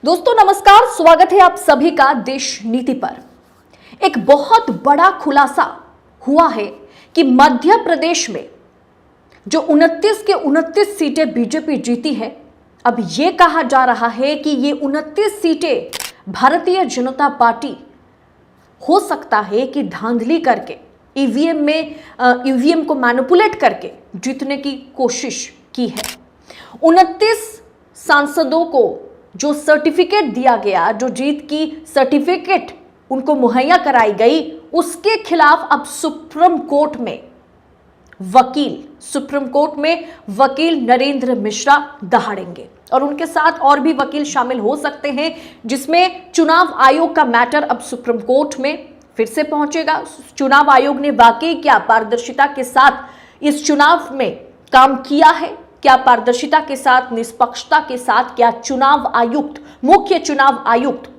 दोस्तों नमस्कार, स्वागत है आप सभी का देश नीति पर। एक बहुत बड़ा खुलासा हुआ है कि मध्य प्रदेश में जो 29 के 29 सीटें बीजेपी जीती है, अब यह कहा जा रहा है कि ये 29 सीटें भारतीय जनता पार्टी हो सकता है कि धांधली करके ईवीएम को मैनिपुलेट करके जीतने की कोशिश की है। 29 सांसदों को जो सर्टिफिकेट दिया गया, जो जीत की सर्टिफिकेट उनको मुहैया कराई गई, उसके खिलाफ अब सुप्रीम कोर्ट में वकील नरेंद्र मिश्रा दहाड़ेंगे और उनके साथ और भी वकील शामिल हो सकते हैं, जिसमें चुनाव आयोग का मैटर अब सुप्रीम कोर्ट में फिर से पहुंचेगा। चुनाव आयोग ने वाकई क्या पारदर्शिता के साथ इस चुनाव में काम किया है, क्या पारदर्शिता के साथ, निष्पक्षता के साथ क्या मुख्य चुनाव आयुक्त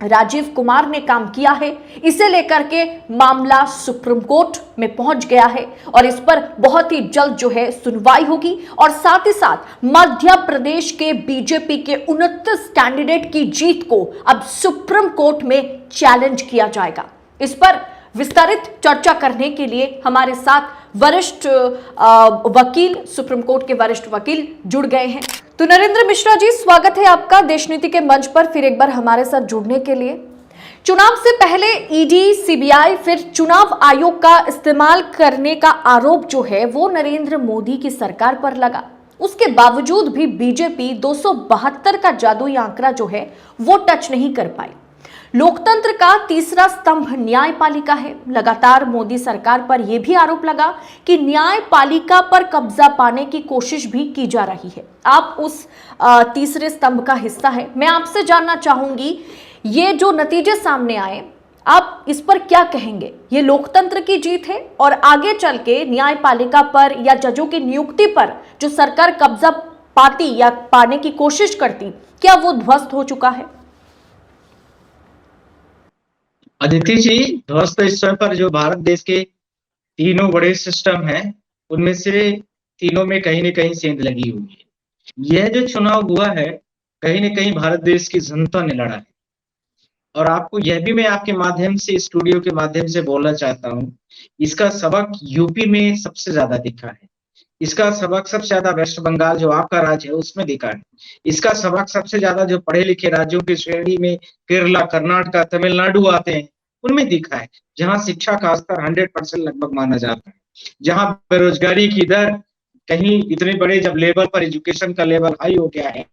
राजीव कुमार ने काम किया है, इसे लेकर के मामला सुप्रीम कोर्ट में पहुंच गया है और इस पर बहुत ही जल्द जो है सुनवाई होगी। और साथ ही साथ मध्य प्रदेश के बीजेपी के 29 कैंडिडेट की जीत को अब सुप्रीम कोर्ट में चैलेंज किया जाएगा। इस पर विस्तारित चर्चा करने के लिए हमारे साथ वरिष्ठ वकील, सुप्रीम कोर्ट के वरिष्ठ वकील जुड़ गए हैं। तो नरेंद्र मिश्रा जी, स्वागत है आपका देश नीति के मंच पर फिर एक बार हमारे साथ जुड़ने के लिए। चुनाव से पहले ईडी, सीबीआई, फिर चुनाव आयोग का इस्तेमाल करने का आरोप जो है वो नरेंद्र मोदी की सरकार पर लगा। उसके बावजूद भी बीजेपी 272 का जादुई आंकड़ा जो है वो टच नहीं कर पाई। लोकतंत्र का तीसरा स्तंभ न्यायपालिका है। लगातार मोदी सरकार पर यह भी आरोप लगा कि न्यायपालिका पर कब्जा पाने की कोशिश भी की जा रही है। आप उस तीसरे स्तंभ का हिस्सा है। मैं आपसे जानना चाहूंगी, ये जो नतीजे सामने आए, आप इस पर क्या कहेंगे? ये लोकतंत्र की जीत है और आगे चल के न्यायपालिका पर या जजों की नियुक्ति पर जो सरकार कब्जा पाती या पाने की कोशिश करती, क्या वो ध्वस्त हो चुका है? अदिति जी, ध्वस्त इस समय पर जो भारत देश के तीनों बड़े सिस्टम हैं, उनमें से तीनों में कहीं न कहीं सेंध लगी हुई है। यह जो चुनाव हुआ है, कहीं न कहीं भारत देश की जनता ने लड़ा है। और आपको यह भी मैं आपके माध्यम से, स्टूडियो के माध्यम से बोलना चाहता हूँ, इसका सबक यूपी में सबसे ज्यादा दिखा है। इसका सबक सबसे ज्यादा वेस्ट बंगाल जो आपका राज्य है उसमें दिखा है। इसका सबक सबसे ज्यादा जो पढ़े लिखे राज्यों की श्रेणी में केरला, कर्नाटक, तमिलनाडु आते हैं, उनमें दिखा है, जहां शिक्षा का स्तर 100% लगभग माना जाता है, जहां बेरोजगारी की दर कहीं इतने बड़े जब लेवल पर एजुकेशन का लेवल हाई हो गया है,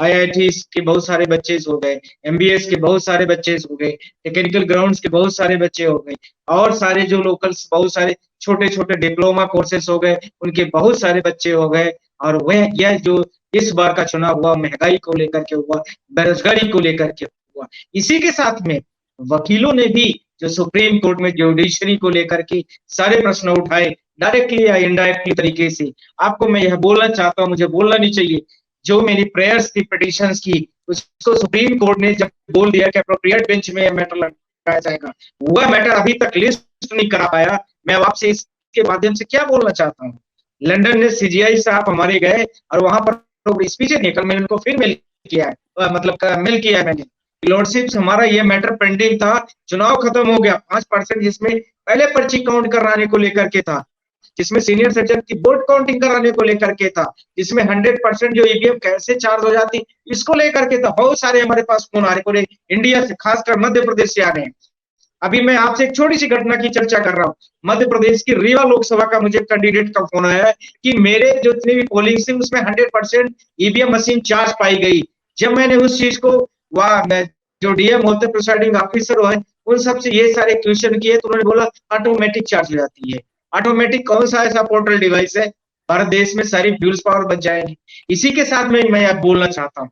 आईआईटी के बहुत सारे बच्चे हो गए, एमबीएस के बहुत सारे बच्चे हो गए, टेक्निकल ग्राउंड्स के बहुत सारे बच्चे हो गए, और सारे जो लोकल्स बहुत सारे छोटे छोटे डिप्लोमा कोर्सेस हो गए, उनके बहुत सारे बच्चे हो गए। और वह यह जो इस बार का चुनाव हुआ, महंगाई को लेकर के हुआ, बेरोजगारी को लेकर के हुआ, इसी के साथ में वकीलों ने भी जो सुप्रीम कोर्ट में जुडिशरी को लेकर के सारे प्रश्न उठाए, डायरेक्टली या इनडायरेक्टली तरीके से। आपको मैं यह बोलना चाहता हूं, मुझे बोलना नहीं चाहिए, जो मेरी प्रेयर्स थी, पिटिशंस की, उसको सुप्रीम कोर्ट ने जब बोल दिया कि अप्रोप्रिएट बेंच में यह मैटर लगाया जाएगा, वह मैटर अभी तक लिस्ट नहीं करा पाया। मैं आपसे इसके माध्यम से क्या बोलना चाहता हूँ, लंदन में सीजीआई साहब हमारे गए और वहां पर स्पीचेस निकल, मैंने उनको फिर मेल किया है, मेल किया है मैंने, लॉर्डशिप हमारा ये मैटर पेंडिंग था, चुनाव खत्म हो गया, 5% जिसमें पहले पर्ची काउंट कराने को लेकर के था, जिसमें सीनियर सिटीजन की वोट काउंटिंग कराने को लेकर के था, जिसमें 100% जो ईवीएम कैसे चार्ज हो जाती, इसको लेकर के था। बहुत सारे हमारे पास फोन आ रहे पूरे इंडिया से, खासकर मध्य प्रदेश से आ रहे हैं। अभी मैं आपसे एक छोटी सी घटना की चर्चा कर रहा हूँ। मध्य प्रदेश की रीवा लोकसभा का मुझे कैंडिडेट का फोन आया है कि मेरे जो जितनी भी पोलिंग थी उसमें 100% ईवीएम मशीन चार्ज पाई गई। जब मैंने उस चीज को जो डीएम होते, प्रिसाइडिंग ऑफिसर है, उन सबसे ये सारे क्वेश्चन किए तो उन्होंने बोला ऑटोमेटिक चार्ज हो जाती है। ऑटोमेटिक कौन सा ऐसा पोर्टल डिवाइस है, भारत देश में सारी फ्यूल्स पावर बच जाएगी। इसी के साथ में मैं आप बोलना चाहता हूँ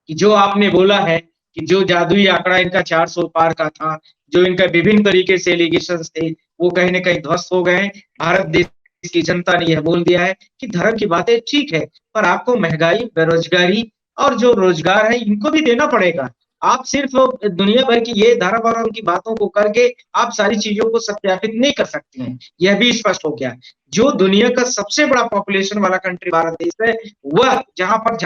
कि जो आपने बोला है कि जो जादुई आंकड़ा इनका 400 पार का था, जो इनका विभिन्न तरीके से एलिगेशंस थे, वो कहीं ना कहीं ध्वस्त हो गए। भारत देश की जनता ने यह बोल दिया है कि धर्म की बातें ठीक है, पर आपको महंगाई, बेरोजगारी और जो रोजगार है इनको भी देना पड़ेगा। आप सिर्फ दुनिया भर की ये धर्म और उनकी बातों को करके आप सारी चीजों को सत्यापित नहीं कर सकते हैं, यह भी स्पष्ट हो गया। जो दुनिया का सबसे बड़ा पॉपुलेशन वाला कंट्री भारत देश है, वह जहां पर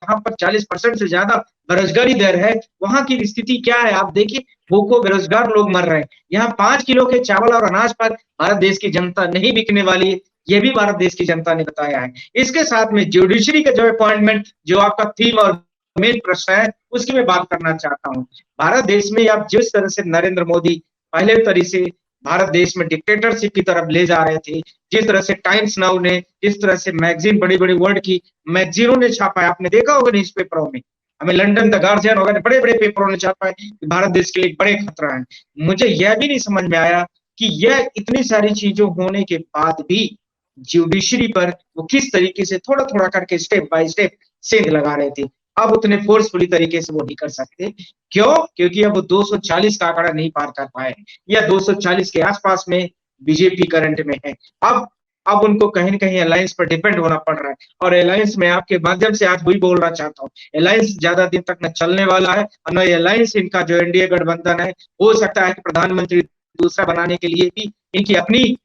जहां पर 40% से ज्यादा बेरोजगारी दर है, वहां की स्थिति क्या है आप देखिए, भूखों बेरोजगार लोग मर रहे हैं। यहाँ 5 किलो के चावल और अनाज पर भारत देश की जनता नहीं बिकने वाली है, ये भी भारत देश की जनता ने बताया है। इसके साथ में जुडिशरी का जो अपॉइंटमेंट, जो आपका थीम और मेन प्रश्न है, उसकी मैं बात करना चाहता हूँ। भारत देश में अब जिस तरह से नरेंद्र मोदी पहले तरीके से भारत देश में डिक्टेटरशिप की तरफ ले जा रहे थे, जिस तरह से टाइम्स नाउ ने, जिस तरह से मैगजीन, बड़ी-बड़ी वर्ल्ड की मैगजीनों ने छापा है, आपने देखा होगा न्यूज़पेपरों में, हमें लंदन द गार्जियन वगैरह बड़े-बड़े पेपरों ने छापा है कि भारत देश के लिए एक बड़े खतरा है। मुझे यह भी नहीं समझ में आया कि यह इतनी सारी चीजों होने के बाद भी जुडिशरी पर वो किस तरीके से थोड़ा-थोड़ा करके स्टेप बाय स्टेप सेंध लगा रहे थे। अब उतने फोर्सफुली तरीके से वो नहीं कर सकते। क्यों? क्योंकि अब वो 240 का आंकड़ा नहीं पार कर पाए या 240 के आसपास में बीजेपी करंट में है। अब उनको कहीं न कहीं अलायंस पर डिपेंड होना पड़ रहा है और अलायंस में आपके माध्यम से आज वही बोलना चाहता हूँ। अलायंस ज्यादा दिन तक न चलने वाला है और न ये अलायंस, इनका जो एनडीए गठबंधन है, हो सकता है कि प्रधानमंत्री दूसरा बनाने के लिए भी इनकी अपनी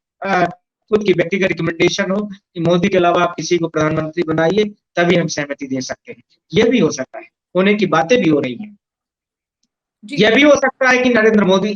खुद की व्यक्तिगत रिकमेंडेशन हो कि मोदी के अलावा आप किसी को प्रधानमंत्री बनाइए, तभी हम सहमति दे सकते हैं। यह भी हो सकता है, होने की बातें भी हो रही हैं। यह भी हो सकता है कि नरेंद्र मोदी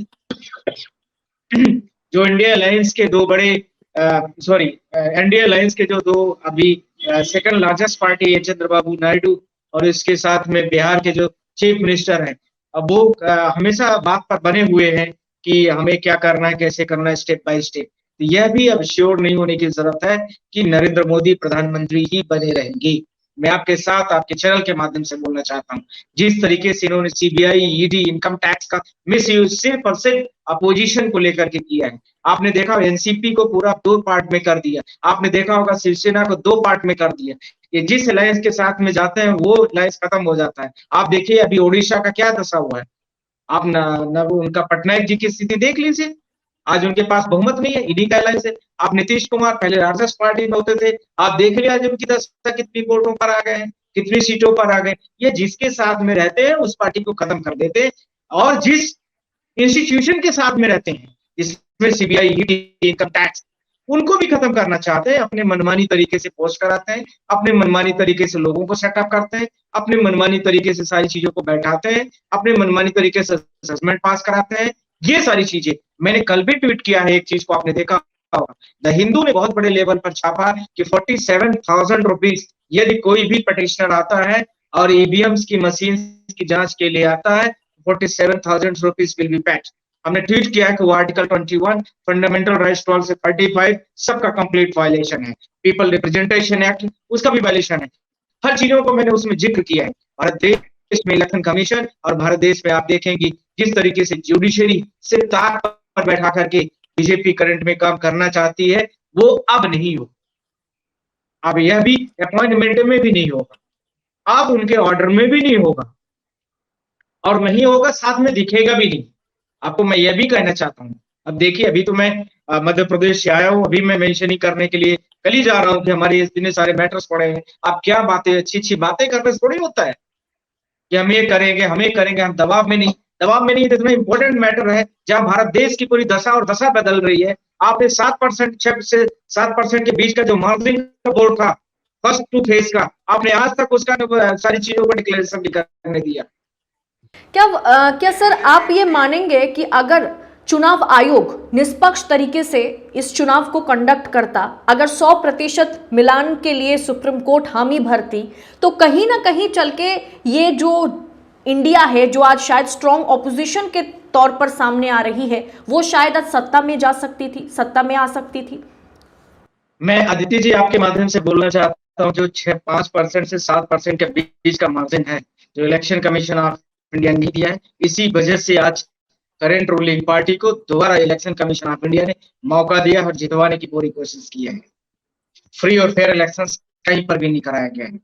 जो इंडिया अलायंस के दो बड़े एनडीए अलायंस के जो दो अभी सेकंड लार्जेस्ट पार्टी है, चंद्रबाबू नायडू, और इसके साथ में बिहार के जो चीफ मिनिस्टर हैं, अब वो हमेशा बात पर बने हुए हैं कि हमें क्या करना है, कैसे करना है, स्टेप बाय स्टेप। तो यह भी अब श्योर नहीं होने की जरूरत है कि नरेंद्र मोदी प्रधानमंत्री ही बने रहेंगे। मैं आपके साथ आपके चैनल के माध्यम से बोलना चाहता हूँ, जिस तरीके से इन्होंने सीबीआई, ईडी, इनकम टैक्स का मिसयूज सिर्फ और सिर्फ अपोजिशन को लेकर के किया है। आपने देखा एनसीपी को पूरा 2 पार्ट में कर दिया, आपने देखा होगा शिवसेना को 2 पार्ट में कर दिया। ये जिस अलायंस के साथ में जाते हैं वो अलायंस खत्म हो जाता है। आप देखिए अभी ओडिशा का क्या दशा हुआ है। आप न उनका पटनायक जी की स्थिति देख लीजिए, आज उनके पास बहुमत नहीं है, ईडी का अलायंस है। आप नीतीश कुमार पहले राजस्व पार्टी में होते थे, आप देख लिया आज उनकी दशा कितनी वोटों पर आ गए हैं, कितनी सीटों पर आ गए। ये जिसके साथ में रहते हैं उस पार्टी को खत्म कर देते हैं और जिस इंस्टीट्यूशन के साथ में रहते हैं, जिसमें सीबीआई, ईडी, इनकम टैक्स, उनको भी खत्म करना चाहते हैं। अपने मनमानी तरीके से पोस्ट कराते हैं, अपने मनमानी तरीके से लोगों को सेटअप करते हैं, अपने मनमानी तरीके से सारी चीजों को बैठाते हैं, अपने मनमानी तरीके से असेसमेंट पास कराते हैं। ये सारी चीजें मैंने कल भी ट्वीट किया है, एक चीज को आपने देखा होगा, द हिंदू ने बहुत बड़े लेवल पर छापा कि 47,000 रुपीज यदि कोई भी पटिशनर आता है और ईवीएम्स की मशीन की जांच के लिए आता है, 47,000 रुपीज विल बी पेड। हमने ट्वीट किया है कि वो आर्टिकल 21 फंडामेंटल राइट्स 12 से 35 सबका कंप्लीट वायलेशन है। पीपल रिप्रेजेंटेशन एक्ट उसका भी वायलेशन है। हर चीजों को मैंने उसमें जिक्र किया है। भारत देश में इलेक्शन कमीशन और भारत देश में आप देखेंगे जिस तरीके से जुडिशरी सिर्फ ताक पर बैठा करके बीजेपी करंट में काम करना चाहती है, वो अब नहीं हो। अब यह भी अपॉइंटमेंट में भी नहीं होगा, अब उनके ऑर्डर में भी नहीं होगा और नहीं होगा, साथ में दिखेगा भी नहीं। आपको मैं यह भी कहना चाहता हूँ, अब देखिए अभी तो मैं मध्य प्रदेश से आया हूँ, अभी मैं मेंशनिंग करने के लिए कल ही जा रहा हूँ कि हमारे इतने सारे मैटर्स पड़े हैं। आप क्या बातें, अच्छी बातें करने से थोड़ी होता है कि हम ये करेंगे, हम दबाव में नहीं तो इतना इंपॉर्टेंट मैटर है जहां भारत देश की पूरी दशा और दशा बदल रही है। आपने 7% 6 से 7% के बीच का जो मार्जिन का बोर्ड था फर्स्ट टू फेज का, आपने आज तक उसका सारी चीजों का डिक्लेरेशन भी करने दिया। क्या सर आप ये मानेंगे कि अगर चुनाव आयोग निष्पक्ष तरीके से इस चुनाव को कंडक्ट करता, अगर 100% मिलान के लिए सुप्रीम कोर्ट हामी भरती, तो कहीं ना कहीं चल के ये जो इंडिया है, जो आज शायद स्ट्रॉन्ग ऑपोजिशन के तौर पर सामने आ रही है, वो शायद आज सत्ता में जा सकती थी, सत्ता में आ सकती थी। मैं आदित्य जी आपके माध्यम से बोलना चाहता हूँ, जो 5% से 7% के बीच का मार्जिन है जो इलेक्शन कमीशन ऑफ इंडिया ने दिया है, इसी वजह से आज करंट रूलिंग पार्टी को दोबारा इलेक्शन कमीशन ऑफ इंडिया ने मौका दिया और जितवाने की पूरी कोशिश की है। फ्री और फेयर इलेक्शंस कहीं पर भी नहीं कराया गया है,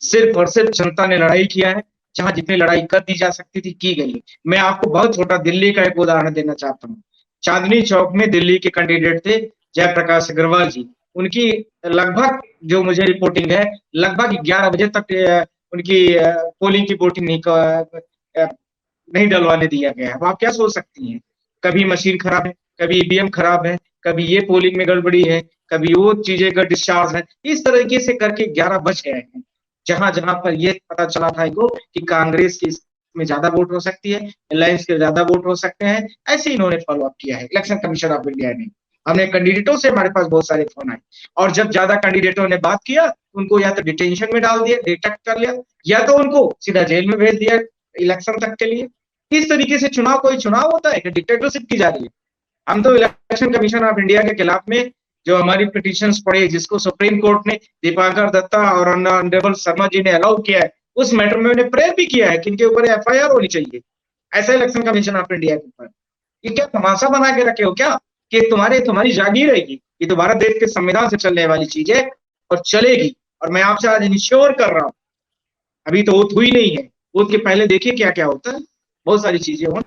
सिर्फ और सिर्फ जनता ने लड़ाई किया है, जहां जितनी लड़ाई कर दी जा सकती थी की गई। मैं आपको बहुत छोटा दिल्ली का एक उदाहरण देना चाहता हूँ। चांदनी चौक में दिल्ली के कैंडिडेट थे जयप्रकाश अग्रवाल जी, उनकी लगभग, जो मुझे रिपोर्टिंग है, लगभग 11 बजे तक उनकी पोलिंग की वोटिंग नहीं डलवाने दिया गया। अब आप क्या सोच सकती हैं, कभी मशीन खराब है, कभी ईवीएम खराब है, कभी ये पोलिंग में गड़बड़ी है, कभी वो चीजें का डिस्चार्ज है, इस तरीके से करके 11 बज गए हैं। जहां जहां पर ये पता चला था इनको कि कांग्रेस की में ज्यादा वोट हो सकती है, अलायंस के ज्यादा वोट हो सकते हैं, ऐसे इन्होंने फॉलो अप किया है इलेक्शन कमीशन ऑफ इंडिया ने। हमने कैंडिडेटों से, हमारे पास बहुत सारे फोन आए, और जब ज्यादा कैंडिडेटों ने बात किया, उनको या तो डिटेंशन में डाल दिया, डिटेक्ट कर लिया, या तो उनको सीधा जेल में भेज दिया इलेक्शन तक के लिए। किस तरीके से चुनाव कोई चुनाव होता है कि डिक्टेटरशिप की जा रही है? हम तो इलेक्शन कमीशन ऑफ इंडिया के खिलाफ में जो हमारी पिटीशंस पड़े, जिसको सुप्रीम कोर्ट ने दीपांकर दत्ता और ऑनरेबल शर्मा जी ने अलाउ किया है, उस मैटर में उन्हें प्रेयर भी किया है कि इनके ऊपर एफआईआर होनी चाहिए, ऐसा इलेक्शन कमीशन ऑफ इंडिया के ऊपर। ये क्या तमाशा बना के रखे हो क्या कि तुम्हारी जागीर रहेगी? ये तो भारत देश के संविधान से चलने वाली चीज है और चलेगी। और मैं आपसे आज इंश्योर कर रहा हूं, अभी तो ओथ हुई नहीं है, ओथ के पहले देखिए क्या क्या होता है, बहुत सारी चीजें हो।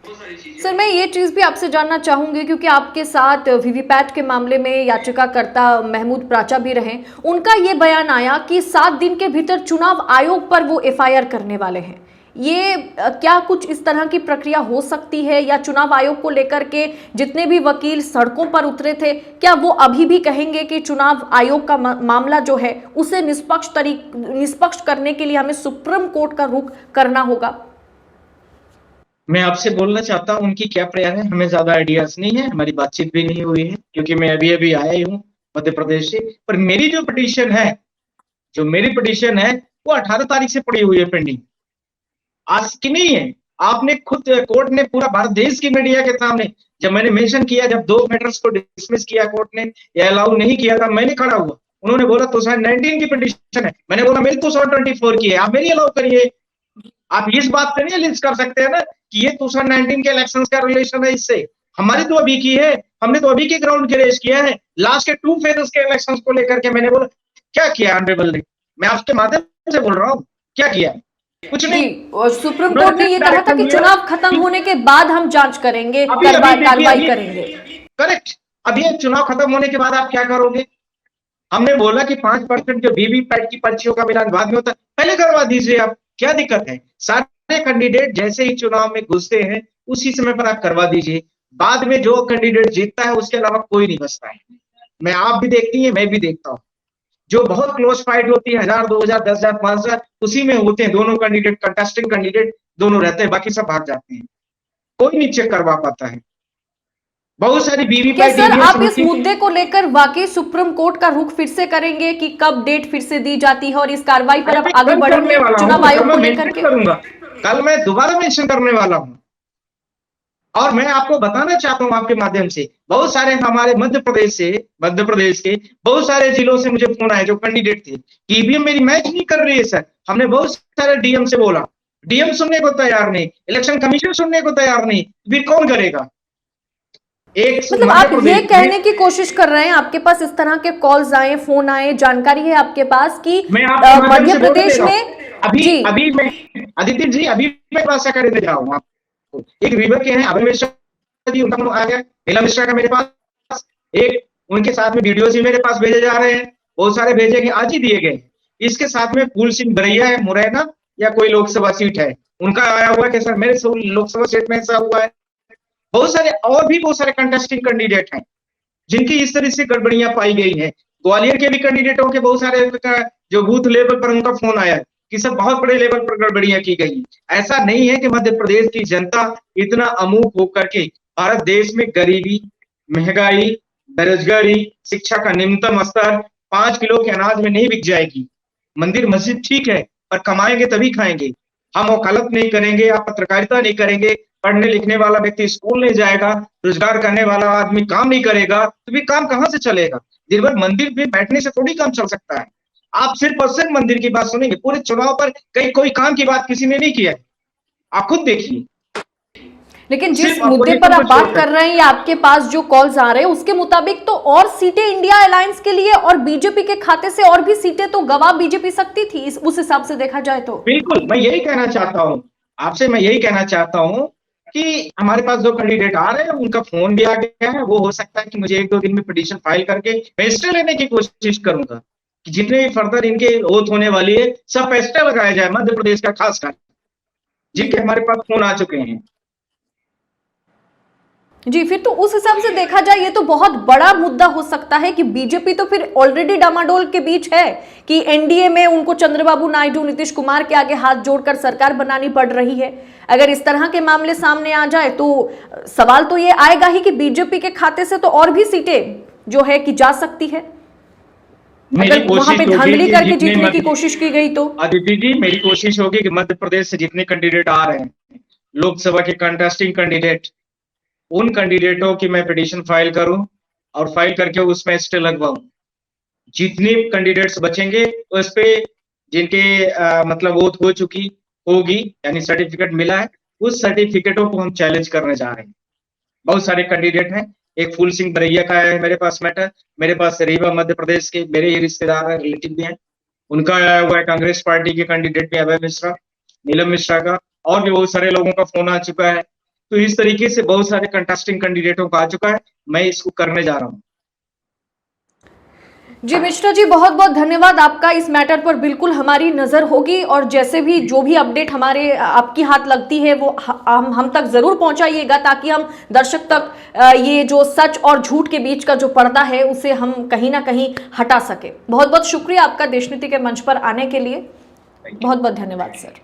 सर, मैं ये चीज़ भी आपसे जानना चाहूंगी, क्योंकि आपके साथ वीवीपैट के मामले में याचिकाकर्ता महमूद प्राचा भी रहे। उनका ये बयान आया कि 7 दिन के भीतर चुनाव आयोग पर वो एफआईआर करने वाले हैं। ये क्या कुछ इस तरह की प्रक्रिया हो सकती है, या चुनाव आयोग को लेकर के जितने भी वकील सड़कों पर उतरे थे, क्या वो अभी भी कहेंगे कि चुनाव आयोग का मामला जो है उसे निष्पक्ष करने के लिए हमें सुप्रीम कोर्ट का रुख करना होगा? मैं आपसे बोलना चाहता हूँ उनकी क्या प्रेयर है, हमें ज्यादा आइडियाज नहीं है, हमारी बातचीत भी नहीं हुई है, क्योंकि मैं अभी अभी आया ही हूँ मध्य प्रदेश से। पर मेरी जो पिटीशन है, वो 18 तारीख से पड़ी हुई है पेंडिंग, आज की नहीं है। आपने खुद, कोर्ट ने पूरा भारत देश की मीडिया के सामने, जब मैंने मेंशन किया, जब 2 मैटर्स को डिसमिस किया कोर्ट ने या अलाउ नहीं किया था, मैंने खड़ा हुआ, उन्होंने बोला 2019 की पिटीशन है, मैंने बोला मेरी 2024 की है, आप मेरी अलाउ करिए। आप इस बात पे नहीं लिस्ट कर सकते हैं ना कि ये 2019 के इलेक्शन का रिलेशन है इससे। हमारी तो अभी की है, हमने तो अभी के ग्राउंड के रेस किया है, लास्ट के 2 फेजेस के इलेक्शन को लेकर के मैंने बोला क्या किया ऑनरेबल ने, मैं आपके माध्यम से बोल रहा हूँ, क्या किया? कुछ नहीं। जी, और सुप्रीम कोर्ट ने ये कहा था कि चुनाव खत्म होने के बाद हम जांच करेंगे, कार्रवाई करेंगे। करेक्ट। अब ये चुनाव खत्म होने के बाद आप क्या करोगे? हमने बोला कि 5% जो वीवीपैट की पर्चियों का मिलान बाद में होता है, पहले करवा दीजिए आप, क्या दिक्कत है? सारे कैंडिडेट जैसे ही चुनाव में घुसते हैं उसी समय पर आप करवा दीजिए, बाद में जो कैंडिडेट जीतता है उसके अलावा कोई नहीं बचता है। मैं, आप भी देखती है, मैं भी देखता हूँ, जो बहुत क्लोज फाइट होती है 1000, 2000, 10,000, 5,000, उसी में होते हैं दोनों कैंडिडेट, कंटेस्टिंग कैंडिडेट दोनों रहते हैं, बाकी सब भाग जाते हैं, कोई नहीं चेक करवा पाता है। बहुत सारी क्या सर आप इस मुद्दे को लेकर वाकई सुप्रीम कोर्ट का रुख फिर से करेंगे कि कब डेट फिर से दी जाती है और इस कार्रवाई पर अब आगे बढ़ेंगे चुनाव आयोग को लेकर के? कल मैं दोबारा मेंशन करने वाला हूं, और मैं आपको बताना चाहता हूं आपके माध्यम से, बहुत सारे हमारे मध्य प्रदेश के बहुत सारे जिलों से मुझे फोन आए जो कैंडिडेट थे, ईवीएम मेरी मैच नहीं कर रही है सर। हमने बहुत सारे डीएम से बोला, डीएम सुनने को तैयार नहीं, इलेक्शन कमीशन सुनने को तैयार नहीं, फिर कौन करेगा? मतलब आप ये कहने की कोशिश कर रहे हैं, आपके पास इस तरह के कॉल्स आए, फोन आए, जानकारी है आपके पास कि मध्य प्रदेश में अभी मैं आदित्य जी, अभी मैं भाषा करने जा रहा हूँ आपको, एक रीवर के हैं अभय मिश्रा जी, उनका आ गया, नीलम मिश्रा का मेरे पास, एक उनके साथ में वीडियोस भी मेरे पास भेजे जा रहे हैं, बहुत सारे भेजे गए, आज ही दिए गए। इसके साथ में फूल सिंह बरैया है, मुरैना या कोई लोकसभा सीट है, उनका आया हुआ कि सर मेरे लोकसभा सीट में ऐसा हुआ है। बहुत सारे और भी बहुत सारे कंटेस्टिंग कैंडिडेट हैं जिनकी इस तरह से गड़बड़ियां पाई गई हैं। ग्वालियर के भी कैंडिडेटों के बहुत सारे जो बूथ लेवल पर उनका फोन आया कि सब बहुत बड़े लेवल पर गड़बड़ियां की गई। ऐसा नहीं है कि मध्य प्रदेश की जनता इतना अमूक होकर के भारत देश में गरीबी, महंगाई, बेरोजगारी, शिक्षा का निम्नतम स्तर 5 किलो के अनाज में नहीं बिक जाएगी। मंदिर मस्जिद ठीक है, पर कमाएंगे तभी खाएंगे। हम वकालत नहीं करेंगे, आप पत्रकारिता नहीं करेंगे, पढ़ने लिखने वाला व्यक्ति स्कूल नहीं जाएगा, रोजगार करने वाला आदमी काम नहीं करेगा, तो भी काम कहां से चलेगा? दिन भर मंदिर में बैठने से थोड़ी काम चल सकता है। आप सिर्फ और सिर्फ मंदिर की बात सुनेंगे, पूरे चुनाव पर कहीं कोई काम की बात किसी ने नहीं किया है, आप खुद देखिए। लेकिन जिस मुद्दे पर आप बात कर रहे हैं या आपके पास जो कॉल्स आ रहे हैं उसके मुताबिक तो और सीटें इंडिया अलायंस के लिए और बीजेपी के खाते से और भी सीटें तो गवा बीजेपी सकती थी, उस हिसाब से देखा जाए तो। बिल्कुल, मैं यही कहना चाहता हूं आपसे, मैं यही कहना चाहता हूं कि हमारे पास जो कैंडिडेट आ रहे हैं उनका फोन भी आ गया है, वो हो सकता है कि मुझे 1-2 दिन में पिटीशन फाइल करके मैं स्टे लेने की कोशिश करूंगा कि जितने भी फर्दर इनके ओथ होने वाली है सब पे स्टे लगाया जाए, मध्य प्रदेश का खासकर, जिनके हमारे पास फोन आ चुके हैं। जी, फिर तो उस हिसाब से देखा जाए ये तो बहुत बड़ा मुद्दा हो सकता है कि बीजेपी तो फिर ऑलरेडी डामाडोल के बीच है कि एनडीए में उनको चंद्रबाबू नायडू, नीतीश कुमार के आगे हाथ जोड़कर सरकार बनानी पड़ रही है। अगर इस तरह के मामले सामने आ जाए तो सवाल तो ये आएगा ही कि बीजेपी के खाते से तो और भी सीटें जो है कि जा सकती है, अगर वहां पे धांधली करके जीतने की कोशिश की गई तो। अदिति जी, मेरी कोशिश होगी कि मध्य प्रदेश से जितने कैंडिडेट आ रहे हैं लोकसभा के कंटेस्टिंग कैंडिडेट, उन कैंडिडेटों की मैं पिटीशन फाइल करूं और फाइल करके उसमें स्टे लगवाऊं। जितने कैंडिडेट्स बचेंगे उस पे जिनके मतलब वोट हो चुकी होगी यानी सर्टिफिकेट मिला है, उस सर्टिफिकेटों को हम चैलेंज करने जा रहे हैं। बहुत सारे कैंडिडेट हैं, एक फूल सिंह बरैया का है मेरे पास मैटर, मेरे पास रीवा मध्य प्रदेश के मेरे ही रिश्तेदार हैं, रिलेटिव भी हैं, उनका आया हुआ है। कांग्रेस पार्टी के कैंडिडेट भी अभय मिश्रा, नीलम मिश्रा का, और भी बहुत सारे लोगों का फोन आ चुका है। तो इस तरीके से बहुत सारे कंटेस्टिंग कैंडिडेटों का आ चुका है, मैं इसको करने जा रहा हूँ। जी मिश्रा जी, बहुत बहुत धन्यवाद आपका। इस मैटर पर बिल्कुल हमारी नजर होगी और जैसे भी जो भी अपडेट हमारे आपकी हाथ लगती है वो हम तक जरूर पहुंचाइएगा, ताकि हम दर्शक तक ये जो सच और झूठ के बीच का जो पर्दा है उसे हम कहीं ना कहीं हटा सके। बहुत बहुत शुक्रिया आपका देशनीति के मंच पर आने के लिए। बहुत बहुत धन्यवाद सर।